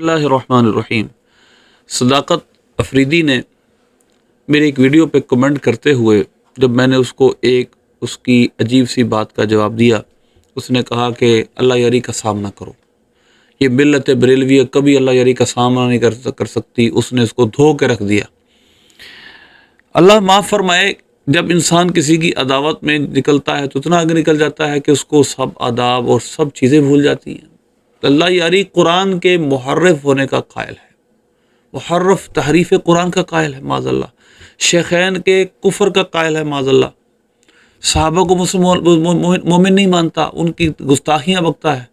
اللہ الرحمن الرحیم۔ صداقت افریدی نے میرے ایک ویڈیو پہ کمنٹ کرتے ہوئے جب میں نے اس کی عجیب سی بات کا جواب دیا، اس نے کہا کہ اللہ یاری کا سامنا کرو، یہ ملت بریلویہ کبھی اللہ یاری کا سامنا نہیں کر سکتی، اس نے اس کو دھو کے رکھ دیا۔ اللہ معاف فرمائے، جب انسان کسی کی عداوت میں نکلتا ہے تو اتنا آگے نکل جاتا ہے کہ اس کو سب آداب اور سب چیزیں بھول جاتی ہیں۔ اللہ یاری قرآن کے محرف ہونے کا قائل ہے، محرف تحریف قرآن کا قائل ہے معاذ اللہ، شیخین کے کفر کا قائل ہے معاذ اللہ، صحابہ کو مومن نہیں مانتا، ان کی گستاخیاں بکتا ہے،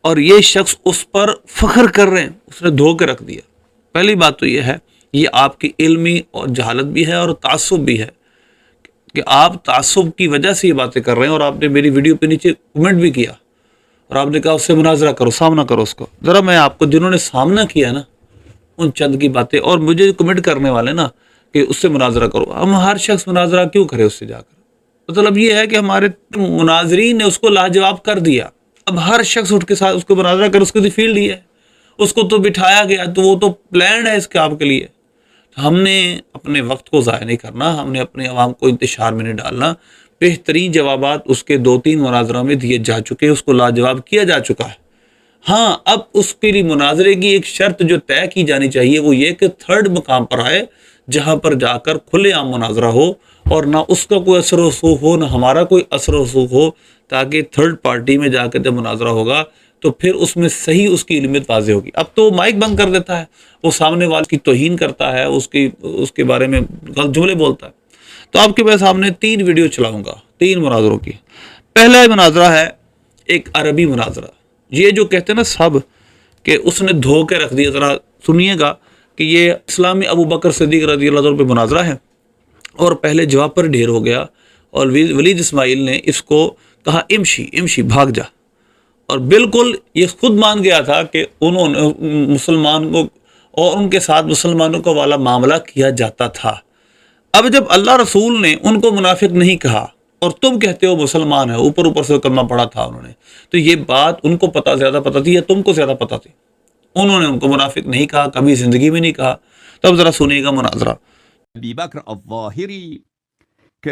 اور یہ شخص اس پر فخر کر رہے ہیں، اس نے دھو کے رکھ دیا۔ پہلی بات تو یہ ہے، یہ آپ کی علمی اور جہالت بھی ہے اور تعصب بھی ہے کہ آپ تعصب کی وجہ سے یہ باتیں کر رہے ہیں، اور آپ نے میری ویڈیو پہ نیچے کمنٹ بھی کیا اور آپ نے کہا اس سے مناظرہ کرو، سامنا کرو اس کو۔ ذرا میں آپ کو جنہوں نے سامنا کیا نا ان چند کی باتیں، اور مجھے کمنٹ کرنے والے نا کہ اس سے مناظرہ کرو، ہم ہر شخص مناظرہ کیوں کرے اس سے جا کر؟ مطلب یہ ہے کہ ہمارے مناظرین نے اس کو لاجواب کر دیا، اب ہر شخص اٹھ کے ساتھ اس کو مناظرہ کر، اس کو تو فیلڈ ہی ہے، اس کو تو بٹھایا گیا، تو وہ تو پلانڈ ہے اس کے آپ کے لیے۔ ہم نے اپنے وقت کو ضائع نہیں کرنا، ہم نے اپنے عوام کو انتشار میں نہیں ڈالنا۔ بہترین جوابات اس کے 2-3 مناظروں میں دیے جا چکے، اس کو لاجواب کیا جا چکا ہے۔ ہاں، اب اس کے لیے مناظرے کی ایک شرط جو طے کی جانی چاہیے وہ یہ کہ 3rd مقام پر آئے، جہاں پر جا کر کھلے عام مناظرہ ہو، اور نہ اس کا کوئی اثر و رسوخ ہو، نہ ہمارا کوئی اثر و رسوخ ہو، تاکہ 3rd پارٹی میں جا کر جب مناظرہ ہوگا تو پھر اس میں صحیح اس کی علمیت واضح ہوگی۔ اب تو مائک بند کر دیتا ہے، وہ سامنے والے کی توہین کرتا ہے، اس کے بارے میں غلط جملے بولتا ہے۔ تو آپ کے سامنے 3 ویڈیو چلاؤں گا 3 مناظروں کی۔ پہلا مناظرہ ہے ایک عربی مناظرہ، یہ جو کہتے ہیں نا سب کہ اس نے دھو کے رکھ دیا، ذرا سنیے گا کہ یہ اسلامی ابو بکر صدیق رضی اللہ عنہ پہ مناظرہ ہے، اور پہلے جواب پر ڈھیر ہو گیا، اور ولید اسماعیل نے اس کو کہا امشی بھاگ جا، اور بالکل یہ خود مان گیا تھا کہ انہوں نے مسلمان کو اور ان کے ساتھ مسلمانوں کا والا معاملہ کیا جاتا تھا۔ اب جب اللہ رسول نے ان کو منافق نہیں کہا اور تم کہتے ہو مسلمان ہے، اوپر سے کلمہ پڑھا تھا انہوں نے، تو یہ بات ان کو زیادہ پتہ تھی یا تم کو زیادہ پتہ تھی؟ انہوں نے ان کو منافق نہیں کہا، کبھی زندگی میں نہیں کہا۔ تب ذرا سنیے گا مناظرہ۔ أبي بكر الظاهري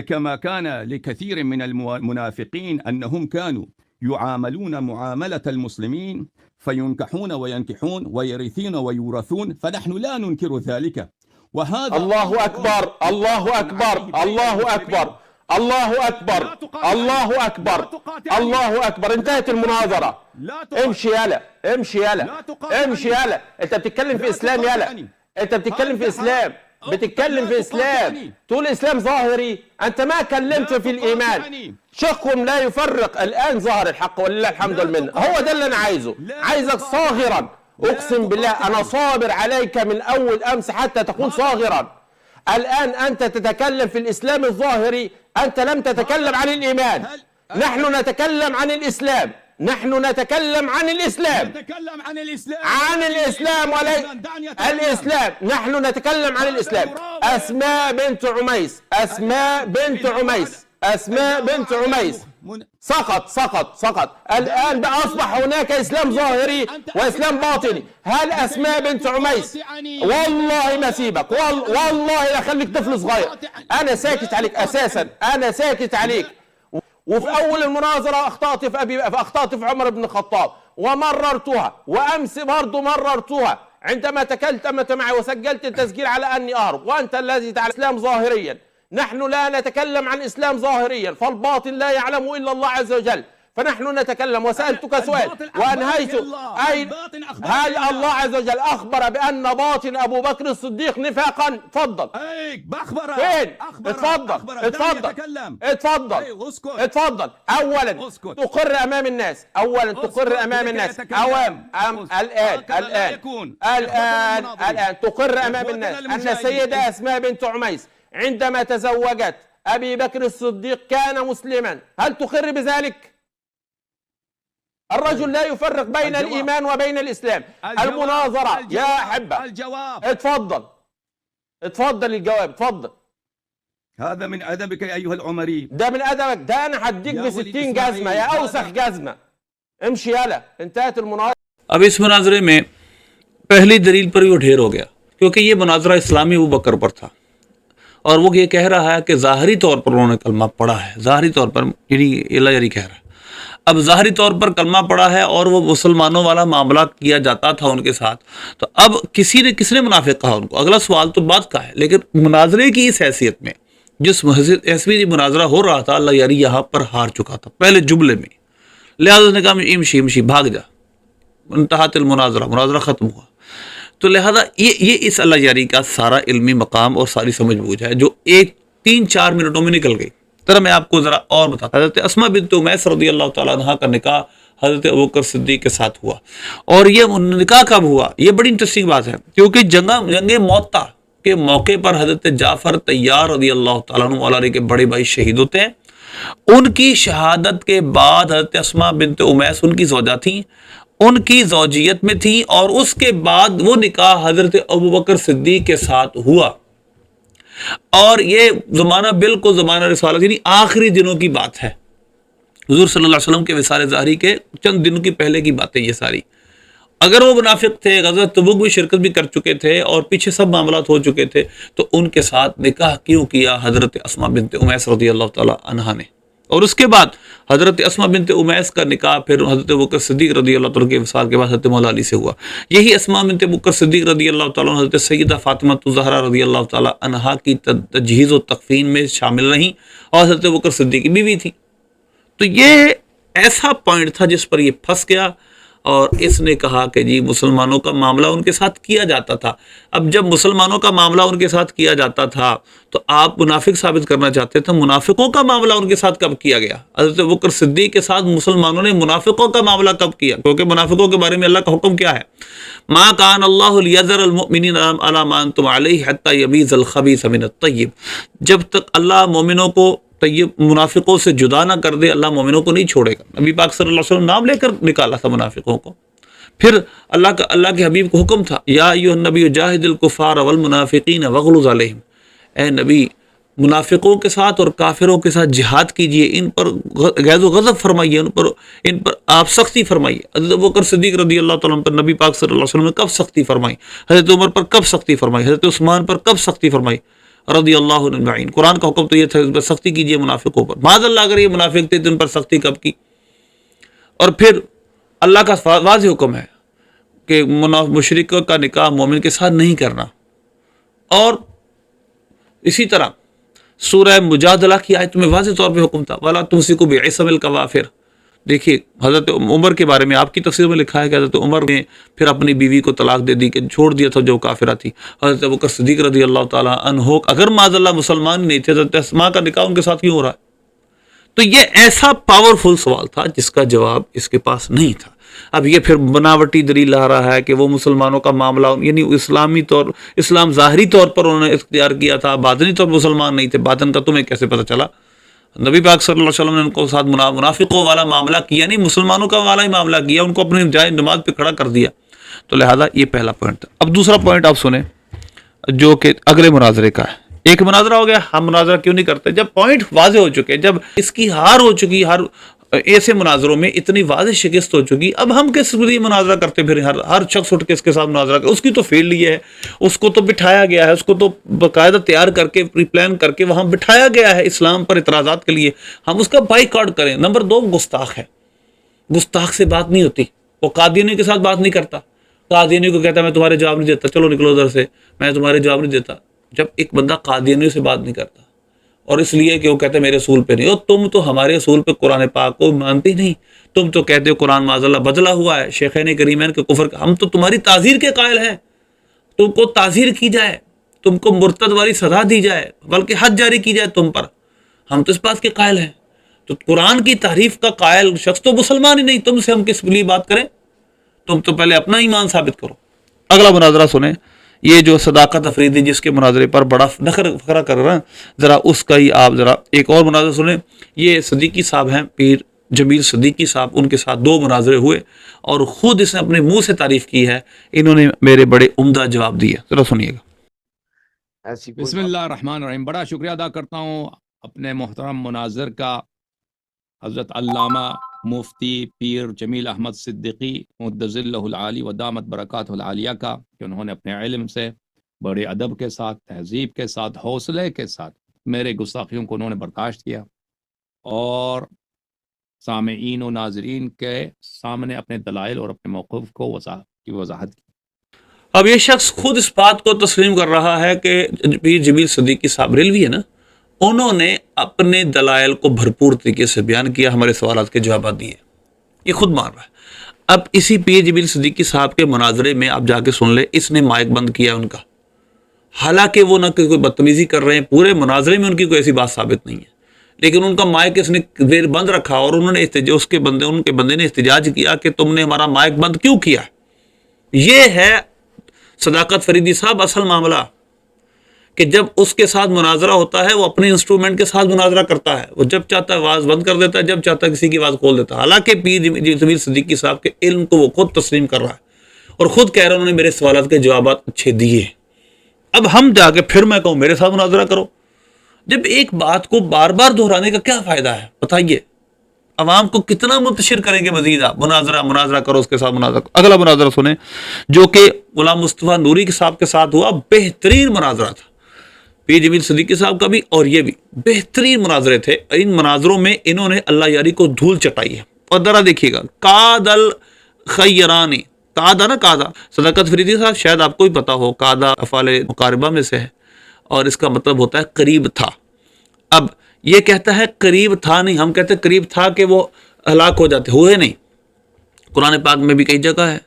كما كان لكثير من المنافقين أنهم كانوا يعاملون معاملة المسلمين فينكحون وينكحون ويرثون ويورثون، فنحن لا ننكر ذلك. وهذا الله أكبر الله أكبر الله أكبر الله أكبر الله أكبر الله أكبر. انتهت المناظرة. امشي يلا امشي يلا امشي يلا. انت بتتكلم في اسلام يلا، انت بتتكلم في اسلام، بتتكلم في اسلام، تقول اسلام ظاهري. انت ما كلمت في الايمان. شيخكم لا يفرق. الان ظهر الحق ولله الحمد والمنه. هو ده اللي انا عايزه، عايزك صاغرا. اقسم بالله انا صابر عليك من اول امس حتى تكون صاغرا. الان انت تتكلم في الاسلام الظاهري، انت لم تتكلم عن الايمان. نحن نتكلم عن الاسلام، نحن نتكلم عن الإسلام، نتكلم عن الإسلام، عن الإسلام الإسلام. نحن نتكلم عن الإسلام. أسماء بنت عميس، أسماء بنت عميس، أسماء بنت عميس سقط. الآن بقى أصبح هناك إسلام ظاهري وإسلام باطني. هل أسماء بنت عميس؟ والله ما سيبك، والله لا خليك طفل صغير. أنا ساكت عليك أساسا، أنا ساكت عليك. وفي أول المناظرة أخطأت في عمر بن الخطاب ومررتها، وأمس برضو مررتها عندما تكلمت معي وسجلت التسجيل على أني أهرب، وأنت الذي تعلم الإسلام ظاهريا. نحن لا نتكلم عن إسلام ظاهريا، فالباطن لا يعلمه إلا الله عز وجل. فنحن نتكلم. وسألتك سؤال وأنهيت، هل الله عز وجل أخبر بأن باطن أبو بكر الصديق نفاقا؟ تفضل. فين؟ اتفضل. أولا تقر أمام الناس، الآن تقر أمام الناس أن السيدة أسماء بنت عميس عندما تزوجت أبي بكر الصديق كان مسلما. هل تقر بذلك؟ الرجل لا يفرق بين الإيمان وبين الإسلام. المناظرة يا أحبة. الجواب. اتفضل الجواب، اتفضل. هذا من أدبك يا أيها العمري. ده من أدبك، ده أنا هديك ب60 جزمة يا أوسخ جزمة. امشي يلا. انتهت المناظرة. اب اس مناظرے میں پہلی دلیل پر وہ ڈھیر ہو گیا، کیونکہ یہ مناظرہ اسلامی ابو بکر پر تھا، اور وہ یہ کہہ رہا ہے کہ ظاہری طور پر انہوں نے کلمہ پڑھا ہے، ظاہری طور پر یعنی کہہ رہا ہے۔ اب ظاہری طور پر کلمہ پڑھا ہے اور وہ مسلمانوں والا معاملہ کیا جاتا تھا ان کے ساتھ، تو اب کس نے منافق کہا ان کو؟ اگلا سوال تو بات کا ہے، لیکن مناظرے کی اس حیثیت میں جس حیثیت مناظرہ ہو رہا تھا، اللہ یاری یہاں پر ہار چکا تھا پہلے جملے میں، لہٰذا اس نے کہا امشی بھاگ جا، انتہت المناظرہ، مناظرہ ختم ہوا۔ تو لہذا یہ اس اللہ یاری کا سارا علمی مقام اور ساری سمجھ بوجھ ہے جو 3-4 منٹوں میں نکل گئی۔ ذرا میں آپ کو ذرا اور بتاتا ہوں۔ حضرت اسماء بنت امیس رضی اللہ تعالیٰ عنہ کا نکاح حضرت ابوبکر صدیق کے ساتھ ہوا، اور یہ نکاح کب ہوا؟ یہ بڑی انٹرسٹنگ بات ہے، کیونکہ جنگ موطا کے موقع پر حضرت جعفر طیار رضی اللہ تعالیٰ عنہ کے بڑے بھائی شہید ہوتے ہیں۔ ان کی شہادت کے بعد حضرت اسماء بنت امیس ان کی زوجہ تھیں، ان کی زوجیت میں تھی، اور اس کے بعد وہ نکاح حضرت ابوبکر صدیق کے ساتھ ہوا، اور یہ زمانہ بالکل زمانہ رسالت، یعنی آخری دنوں کی بات ہے، حضور صلی اللہ علیہ وسلم کے وصال ظاہری کے چند دنوں کی پہلے کی باتیں یہ ساری۔ اگر وہ منافق تھے، غزوہ تبوک میں شرکت بھی کر چکے تھے اور پیچھے سب معاملات ہو چکے تھے، تو ان کے ساتھ نکاح کیوں کیا حضرت اسماء بنت امیس رضی اللہ تعالی عنہا نے؟ اور اس کے بعد حضرت اسماء بنت امیس کا نکاح پھر حضرت ابوبکر صدیق رضی اللہ تعالیٰ کے وصال کے بعد حضرت مولا علی سے ہوا۔ یہی اسماء بنت ابوبکر صدیق رضی اللہ تعالیٰ عنہ حضرت سیدہ فاطمہ الزہرا رضی اللہ تعالیٰ عنہا کی تجہیز و تکفین میں شامل رہیں، اور حضرت ابوبکر صدیق کی بیوی تھی۔ تو یہ ایسا پوائنٹ تھا جس پر یہ پھنس گیا، اور اس نے کہا کہ جی مسلمانوں کا معاملہ ان کے ساتھ کیا جاتا تھا۔ اب جب مسلمانوں کا معاملہ ان کے ساتھ کیا جاتا تھا تو آپ منافق ثابت کرنا چاہتے تھے، منافقوں کا معاملہ ان کے ساتھ کب کیا گیا؟ حضرت ابوبکر صدیق کے ساتھ مسلمانوں نے منافقوں کا معاملہ کب کیا؟ کیونکہ منافقوں کے بارے میں اللہ کا حکم کیا ہے؟ ما کان اللہ لیذر المؤمنین علی ما انتم علیہ حتی یمیز الخبیث من الطیب۔ جب تک اللہ مومنوں کو طیب منافقوں سے جدا نہ کر دے، اللہ مومنوں کو نہیں چھوڑے گا۔ نبی پاک صلی اللہ علیہ وسلم نام لے کر نکالا تھا منافقوں کو۔ پھر اللہ کے حبیب کو حکم تھا، یا ایھا النبی جاہد الکفار والمنافقین واغلظ علیہم، اے نبی منافقوں کے ساتھ اور کافروں کے ساتھ جہاد کیجئے، ان پر غیظ و غضب فرمائیے، ان پر آپ سختی فرمائیے۔ حضرت ابوبکر صدیق رضی اللہ تعالیٰ عنہ پر نبی پاک صلی اللہ علیہ وسلم نے کب سختی فرمائی؟ حضرت عمر پر کب سختی فرمائی؟ حضرت عثمان پر کب سختی فرمائی رضی اللہ عنہ؟ قرآن کا حکم تو یہ تھا سختی کیجئے منافقوں پر۔ معاذ اللہ اگر یہ منافق تھے تو ان پر سختی کب کی؟ اور پھر اللہ کا واضح حکم ہے کہ مشرک کا نکاح مومن کے ساتھ نہیں کرنا۔ اور اسی طرح سورہ مجادلہ کی آیت میں واضح طور پہ حکم تھا، وَلَا تُمْسِكُوا بِعِصَمِ الْكَوَافِرِ۔ دیکھیے حضرت عمر کے بارے میں آپ کی تفسیر میں لکھا ہے کہ حضرت عمر نے پھر اپنی بیوی کو طلاق دے دی، کہ چھوڑ دیا تھا جو کافرہ تھی۔ حضرت ابوبکر صدیق رضی اللہ تعالیٰ عنہ اگر معاذ اللہ مسلمان نہیں تھے، حضرت اسماء کا نکاح ان کے ساتھ کیوں ہو رہا ہے؟ تو یہ ایسا پاورفل سوال تھا جس کا جواب اس کے پاس نہیں تھا۔ اب یہ پھر بناوٹی دلیل لا رہا ہے کہ وہ مسلمانوں کا معاملہ، یعنی اسلام ظاہری طور پر انہوں نے اختیار کیا تھا، باطنی طور پر مسلمان نہیں تھے۔ باطن کا تمہیں کیسے پتہ چلا؟ نبی پاک صلی اللہ علیہ وسلم نے ان کو ساتھ منافقوں والا معاملہ کیا نہیں، مسلمانوں کا والا ہی معاملہ کیا، ان کو اپنی جائے نماز پہ کھڑا کر دیا۔ تو لہذا یہ پہلا پوائنٹ تھا۔ اب دوسرا پوائنٹ آپ سنیں جو کہ اگلے مناظرے کا ہے۔ ایک مناظرہ ہو گیا، ہم مناظرہ کیوں نہیں کرتے؟ جب پوائنٹ واضح ہو چکے، جب اس کی ہار ہو چکی، ہر ایسے مناظروں میں اتنی واضح شکست ہو چکی، اب ہم کس لیے مناظرہ کرتے پھر؟ ہر شخص اٹھ کے اس کے ساتھ مناظرہ کرے، اس کی تو فیلڈ یہ ہے، اس کو تو بٹھایا گیا ہے، اس کو تو باقاعدہ تیار کر کے پری پلان کر کے وہاں بٹھایا گیا ہے اسلام پر اعتراضات کے لیے، ہم اس کا بائیک آؤٹ کریں۔ نمبر 2 گستاخ ہے، گستاخ سے بات نہیں ہوتی، وہ قادیانی کے ساتھ بات نہیں کرتا، قادیانی کو کہتا ہے میں تمہارے جواب نہیں دیتا، چلو نکلو ادھر سے، میں تمہارے جواب نہیں دیتا۔ جب ایک بندہ قادیانیوں سے بات نہیں کرتا، اور اس لیے کہ وہ کہتے ہیں میرے اصول پہ نہیں، اور تم تو ہمارے اصول پہ قرآن پاک کو مانتے نہیں، تم تو کہتے ہو قرآن معاذ اللہ بدلا ہوا ہے، شیخین کریمین کے کفر کا، ہم تو تمہاری تعزیر کے قائل ہیں، تم کو تعزیر کی جائے، تم کو مرتد والی سزا دی جائے، بلکہ حد جاری کی جائے تم پر، ہم تو اس بات کے قائل ہیں۔ تو قرآن کی تحریف کا قائل شخص تو مسلمان ہی نہیں، تم سے ہم کس لیے بات کریں؟ تم تو پہلے اپنا ایمان ثابت کرو۔ اگلا مناظرہ سنیں، یہ جو صداقت افریدی جس کے مناظرے پر بڑا فخر کر رہا ہے، ذرا اس کا ہی آپ ذرا ایک اور مناظرہ سنیں۔ یہ صدیقی صاحب ہیں، پیر جمیل صدیقی صاحب، ان کے ساتھ 2 مناظرے ہوئے اور خود اس نے اپنے منہ سے تعریف کی ہے، انہوں نے میرے بڑے عمدہ جواب دیے، ذرا سنیے گا۔ بسم اللہ الرحمن الرحیم۔ بڑا شکریہ ادا کرتا ہوں اپنے محترم مناظر کا، حضرت علامہ مفتی پیر جمیل احمد صدیقی مدظلہ العالی و دامت برکاتہ العالیہ کا، کہ انہوں نے اپنے علم سے بڑے ادب کے ساتھ، تہذیب کے ساتھ، حوصلے کے ساتھ میرے گستاخیوں کو انہوں نے برداشت کیا اور سامعین و ناظرین کے سامنے اپنے دلائل اور اپنے موقف کو وضاحت کی۔ اب یہ شخص خود اس بات کو تسلیم کر رہا ہے کہ پیر جمیل صدیقی صاحب ریلوی ہے نا، انہوں نے اپنے دلائل کو بھرپور طریقے سے بیان کیا، ہمارے سوالات کے جوابات دیے، یہ خود مان رہا ہے۔ اب اسی پیر جمیل صدیقی صاحب کے مناظرے میں آپ جا کے سن لیں، اس نے مائک بند کیا ان کا، حالانکہ وہ نہ کوئی بدتمیزی کر رہے ہیں، پورے مناظرے میں ان کی کوئی ایسی بات ثابت نہیں ہے، لیکن ان کا مائک اس نے دیر بند رکھا اور انہوں نے ان کے بندے نے احتجاج کیا کہ تم نے ہمارا مائک بند کیوں کیا۔ یہ ہے صداقت فریدی صاحب اصل معاملہ، کہ جب اس کے ساتھ مناظرہ ہوتا ہے وہ اپنے انسٹرومنٹ کے ساتھ مناظرہ کرتا ہے، وہ جب چاہتا ہے آواز بند کر دیتا ہے، جب چاہتا ہے کسی کی آواز کھول دیتا ہے، حالانکہ پیر جمیل صدیقی صاحب کے علم کو وہ خود تسلیم کر رہا ہے اور خود کہہ رہا ہے انہوں نے میرے سوالات کے جوابات اچھے دیے۔ اب ہم جا کے پھر میں کہوں میرے ساتھ مناظرہ کرو، جب ایک بات کو بار بار دہرانے کا کیا فائدہ ہے بتائیے؟ عوام کو کتنا منتشر کریں گے مزید؟ آپ مناظرہ کرو، اس کے ساتھ مناظرہ کرو۔ اگلا مناظرہ سنیں جو کہ غلام مصطفیٰ نوری صاحب کے ساتھ ہوا، بہترین مناظرہ تھا، پیر جمیل صدیقی صاحب کا بھی اور یہ بھی بہترین مناظرے تھے۔ ان مناظروں میں انہوں نے اللہ یاری کو دھول چٹائی ہے، اور ذرا دیکھیے گا، قاد الخیرانی، قادہ نا قادہ، صداقت فریدی صاحب شاید آپ کو ہی پتا ہو، قادہ افعال مقاربہ میں سے ہے اور اس کا مطلب ہوتا ہے قریب تھا۔ اب یہ کہتا ہے قریب تھا نہیں، ہم کہتے ہیں قریب تھا کہ وہ ہلاک ہو جاتے، ہوئے نہیں، قرآن پاک میں بھی کئی جگہ ہے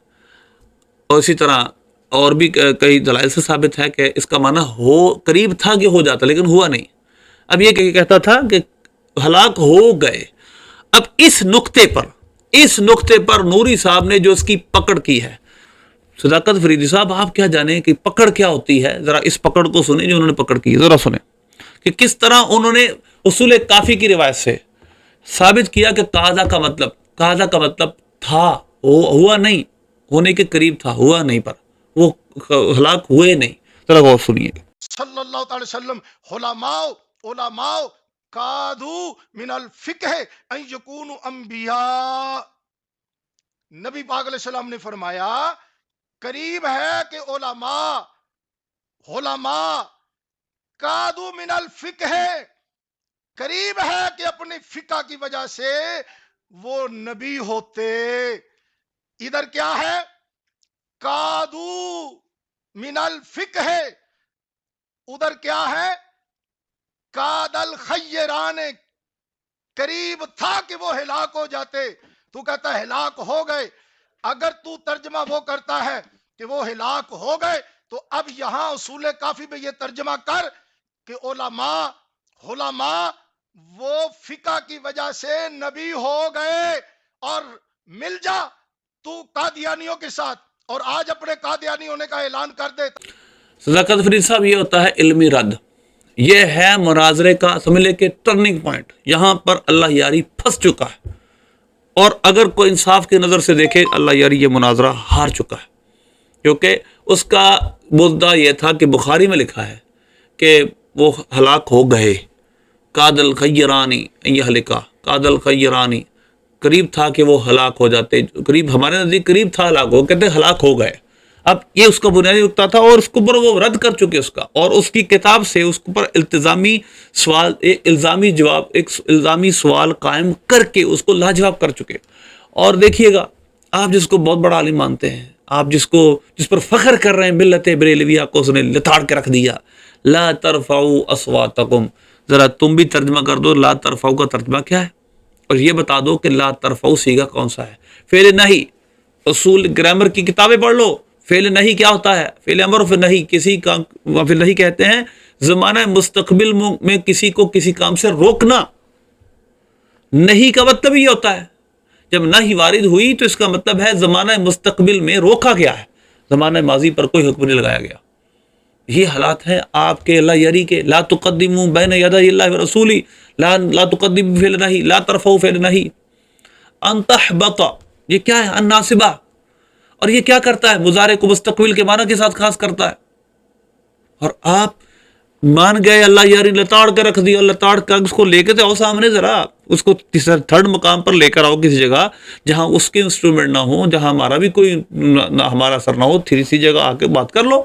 اور اسی طرح اور بھی کئی دلائل سے ثابت ہے کہ اس کا معنی ہو قریب تھا کہ ہو جاتا لیکن ہوا نہیں۔ اب یہ کہتا تھا کہ ہلاک ہو گئے۔ اب اس نقطے پر نوری صاحب نے جو اس کی پکڑ کی ہے، صداقت فریدی صاحب آپ کیا جانیں کہ پکڑ کیا ہوتی ہے، ذرا اس پکڑ کو سنیں جو انہوں نے پکڑ کی، ذرا سنیں کہ کس طرح انہوں نے اصول کافی کی روایت سے ثابت کیا کہ قاضا کا مطلب تھا، ہوا نہیں، ہونے کے قریب تھا، ہوا نہیں، پر وہ ہلاک ہوئے نہیں۔ ذرا غور سنیے۔ صلی اللہ تعالی وسلم، علماء قادو من الفقہ ان یکونوا انبیاء، نبی پاک علیہ السلام نے فرمایا قریب ہے کہ علماء قادو من الفقہ، قریب ہے کہ اپنی فقہ کی وجہ سے وہ نبی ہوتے۔ ادھر کیا ہے؟ قادو من الفقہ، ادھر کیا ہے؟ قاد الخیران، قریب تھا کہ وہ ہلاک ہو جاتے، تو کہتا ہے ہلاک ہو گئے۔ اگر تو ترجمہ وہ کرتا ہے کہ وہ ہلاک ہو گئے، تو اب یہاں اصول کافی میں یہ ترجمہ کر کہ علماء وہ فقہ کی وجہ سے نبی ہو گئے، اور مل جا تو قادیانیوں کے ساتھ اور آج اپنے قادیانی ہونے کا اعلان کر دے۔ صداقت فرید صاحب، یہ ہوتا ہے علمی رد، یہ ہے مناظرے کا سمجھ لے کہ ٹرننگ پوائنٹ، یہاں پر اللہ یاری پھنس چکا ہے، اور اگر کوئی انصاف کی نظر سے دیکھے اللہ یاری یہ مناظرہ ہار چکا ہے، کیونکہ اس کا مدعا یہ تھا کہ بخاری میں لکھا ہے کہ وہ ہلاک ہو گئے، قاد الخیرانی یہلکا، قاد الخیرانی، قریب تھا کہ وہ ہلاک ہو جاتے، قریب ہمارے نزدیک قریب تھا ہلاک ہو، کہتے ہلاک ہو گئے۔ اب یہ اس کا بنیادی نقطہ تھا اور اس کے اوپر وہ رد کر چکے اس کا، اور اس کی کتاب سے اس کے اوپر الزامی سوال قائم کر کے اس کو لاجواب کر چکے۔ اور دیکھیے گا، آپ جس کو بہت بڑا عالم مانتے ہیں، آپ جس پر فخر کر رہے ہیں، ملت بریلویہ کو اس نے لتاڑ کے رکھ دیا۔ لا ترفعوا اصواتکم، ذرا تم بھی ترجمہ کر دو، لا ترفعوا کا ترجمہ کیا ہے، اور یہ بتا دو کہ لا ترفعوا صیغہ کون سا ہے۔ فعل نہیں، اصول گرامر کی کتابیں پڑھ لو، فعل نہیں کیا ہوتا ہے، فعل امر و فعل نہیں، کسی کام فعل نہیں کہتے ہیں زمانہ مستقبل میں کسی کو کسی کام سے روکنا۔ نہیں کا مطلب یہ ہوتا ہے، جب نہیں وارد ہوئی تو اس کا مطلب ہے زمانہ مستقبل میں روکا گیا ہے، زمانہ ماضی پر کوئی حکم نہیں لگایا گیا۔ یہ حالات ہیں آپ کے اللہ یاری کے، لا تقدموا بین یدی اللہ ورسولہ، لا تقدموا فعل نہیں، لا ترفعوا فعل نہیں، ان تحبط، یہ کیا ہے، الناصبہ، اور یہ کیا کرتا ہے، مضارع کو مستقبل کے معنی کے ساتھ خاص کرتا ہے، اور آپ مان گئے اللہ یاری، لتاڑ کے رکھ دیا، لتاڑ کا اس کو لے کے تو آؤ سامنے ذرا، اس کو تھرڈ مقام پر لے کر آؤ کسی جگہ جہاں اس کے انسٹرومنٹ نہ ہو، جہاں ہمارا بھی کوئی نہ ہمارا اثر نہ ہو، تیسری جگہ آ کے بات کر لو۔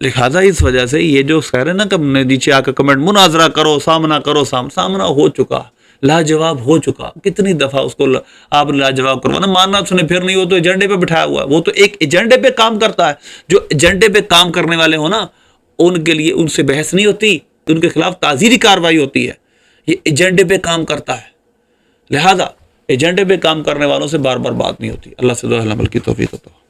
لہٰذا اس وجہ سے یہ جو خیر ہے نا کہ نیچے آ کے کمنٹ مناظرہ کرو، سامنا کرو، سامنا ہو چکا، لاجواب ہو چکا، کتنی دفعہ اس کو آپ لاجواب کروانا، ماننا سنے پھر نہیں، وہ تو ایجنڈے پہ بٹھایا ہوا ہے، وہ تو ایک ایجنڈے پہ کام کرتا ہے۔ جو ایجنڈے پہ کام کرنے والے ہو نا، ان کے لیے ان سے بحث نہیں ہوتی، ان کے خلاف تعزیری کارروائی ہوتی ہے۔ یہ ایجنڈے پہ کام کرتا ہے، لہذا ایجنڈے پہ کام کرنے والوں سے بار بار بات نہیں ہوتی۔ اللہ سے دعا عمل کی توفیق عطا۔